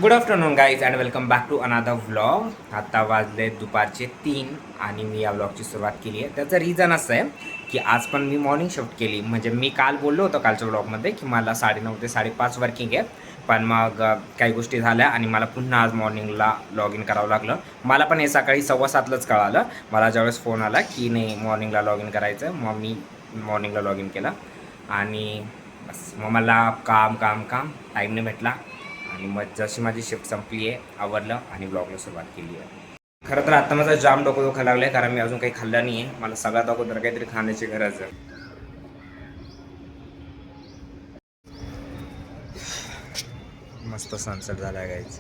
Good afternoon guys and welcome back to another vlog. आता वाजले दुपारचे 3 आणि मी या व्लॉगची सुरुवात केली आहे. त्याचं रिझन असं आहे की आज पण मी मॉर्निंग शिफ्ट केली. म्हणजे मी काल बोललो होतो कालच्या व्लॉगमध्ये की मला 9:30 ते 5:30 वर्किंग आहे. पण मग काही गोष्टी झाल्या आणि मला पुन्हा आज मॉर्निंगला लॉग इन करावं लागलं. मला पण हे सकाळी 6:15लाच कळालं. मला ज्यावेळेस फोन आला की नाही मॉर्निंगला लॉग इन करायचं, मग मी मॉर्निंगला लॉग इन केला आणि बस मग मला काम टाईम नाही भेटला. आणि मग जशी माझी शिफ्ट संपली आहे आवरलं आणि ब्लॉगला सुरुवात केली आहे. खरं तर आता माझा जाम डोकं दुखायला लागलं आहे कारण मी अजून काही खाल्लं नाही आहे. मला सगळ्यात अगोदर काहीतरी खाण्याची गरज आहे. मस्त सनसेट झाला आहे गाईज.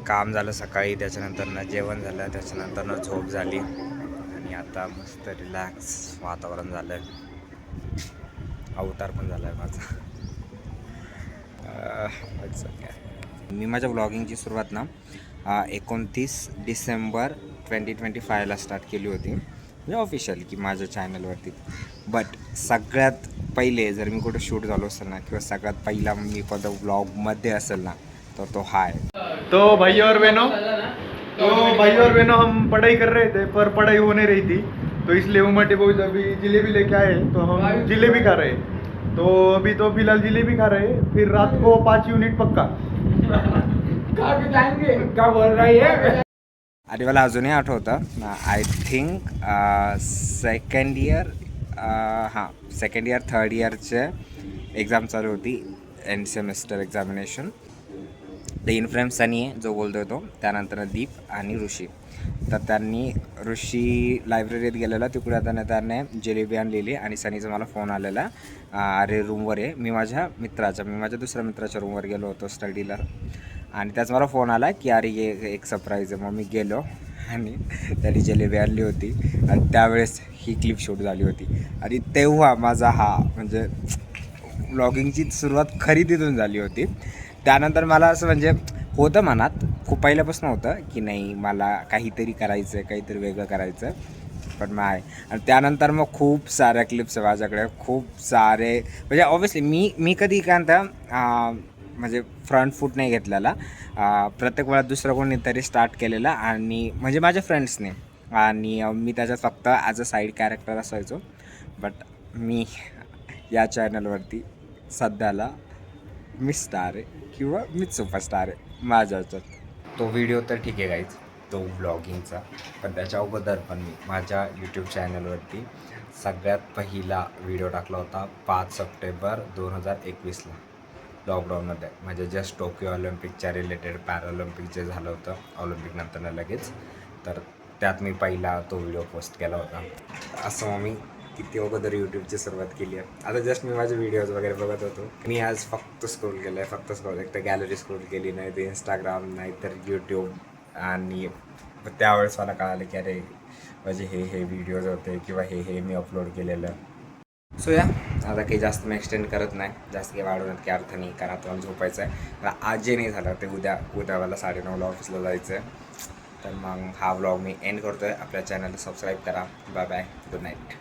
काम झालं सकाळी, त्याच्यानंतर जेवण झालं, त्याच्यानंतर झोप झाली आणि आता मस्त रिलॅक्स वातावरण झालं आहे. अवतार पण झाला आहे माझा. मी माझ्या ब्लॉगिंगची सुरुवात ना 29 डिसेंबर 2025ला स्टार्ट केली होती, म्हणजे ऑफिशियल की माझ्या चॅनलवरती. बट सगळ्यात पहिले जर मी कुठं शूट झालो असेल ना, किंवा सगळ्यात पहिला मी कोणत्या ब्लॉगमध्ये असेल ना, तर तो हा आहे. तो भाई और बहनों हम पढ़ाई कर रहे थे पर पढ़ाई हो नहीं रही थी, तो इसलिए उमटे बोझ अभी जलेबी लेके आए तो हम जलेबी खा रहे हैं. तो अभी तो फिलहाल जलेबी खा रहे हैं, फिर रात को 5 यूनिट पक्का क्या बोल रही है. आणि मला अजूनही आठवतं, I think second year third इयरचे एक्झाम चालू होती, end semester examination. The in frame Sunny आहे जो बोलतो तो, त्यानंतर दीप आणि ऋषी. तर त्यांनी ऋषी लायब्ररीत गेलेला, तिकडे आता त्याने जिलेबी आणलेली आणि सनीचा मला फोन आलेला, अरे रूमवर आहे. मी माझ्या दुसऱ्या मित्राच्या रूमवर गेलो होतो स्टडीला, आणि त्याच मला फोन आला की अरे ये एक सरप्राईज आहे. मग मी गेलो आणि त्यांनी जिलेबी आणली होती आणि त्यावेळेस ही क्लिप शूट झाली होती. आणि तेव्हा माझा म्हणजे व्लॉगिंगची सुरुवात खरी तिथून झाली होती. त्यानंतर मला असं म्हणजे होतं मनात, खूप पहिल्यापासून होतं की नाही मला काहीतरी करायचं आहे, काहीतरी वेगळं करायचं आहे. पण मग आहे. आणि त्यानंतर मग खूप साऱ्या क्लिप्स आहे माझ्याकडे, खूप सारे. म्हणजे ऑब्व्हियसली मी कधी काय म्हणता म्हणजे फ्रंट फूट नाही घेतलेला. प्रत्येक वेळा दुसरं कोणीतरी स्टार्ट केलेलं, आणि म्हणजे माझ्या फ्रेंड्सने, आणि मी त्याच्यात फक्त ॲज अ साईड कॅरेक्टर असायचो. बट मी या चॅनलवरती सध्याला मी स्टार आहे, किंवा मीच सुपरस्टार आहे माझ्या ह्याच्यात. तो व्हिडिओ तर ठीक आहे गाईज, तो व्लॉगिंगचा. पण त्याच्या अगोदर पण मी माझ्या यूट्यूब चॅनलवरती सगळ्यात पहिला व्हिडिओ टाकला होता 5 सप्टेंबर 2021ला, लॉकडाऊनमध्ये. म्हणजे जस्ट टोकियो ऑलिम्पिकच्या रिलेटेड पॅराऑलिम्पिक जे झालं होतं ऑलिम्पिकनंतर लगेच, तर त्यात मी पहिला तो व्हिडिओ पोस्ट केला होता. असं मग मी किती अगोदर यूट्यूबची सुरुवात केली आहे. आता जस्ट मी माझे व्हिडिओज वगैरे बघत होतो. मी आज फक्त स्क्रोल केलं आहे, एक तर गॅलरी स्क्रोल केली, नाही तर इंस्टाग्राम, नाही तर यूट्यूब. आणि त्यावेळेस मला कळालं की अरे म्हणजे हे व्हिडिओज होते, किंवा हे मी अपलोड केलेलं. सो आता काही जास्त मी एक्सटेंड करत नाही, जास्त काही वाढवण्यात काही अर्थ नाही, कारण आता मला झोपायचं आहे. आज जे नाही झालं ते उद्या मला 9:30ला ऑफिसला जायचं आहे. तर मग हा व्लॉग मी एंड करतो आहे. आपल्या चॅनलला सबस्क्राईब करा. Bye bye, good night.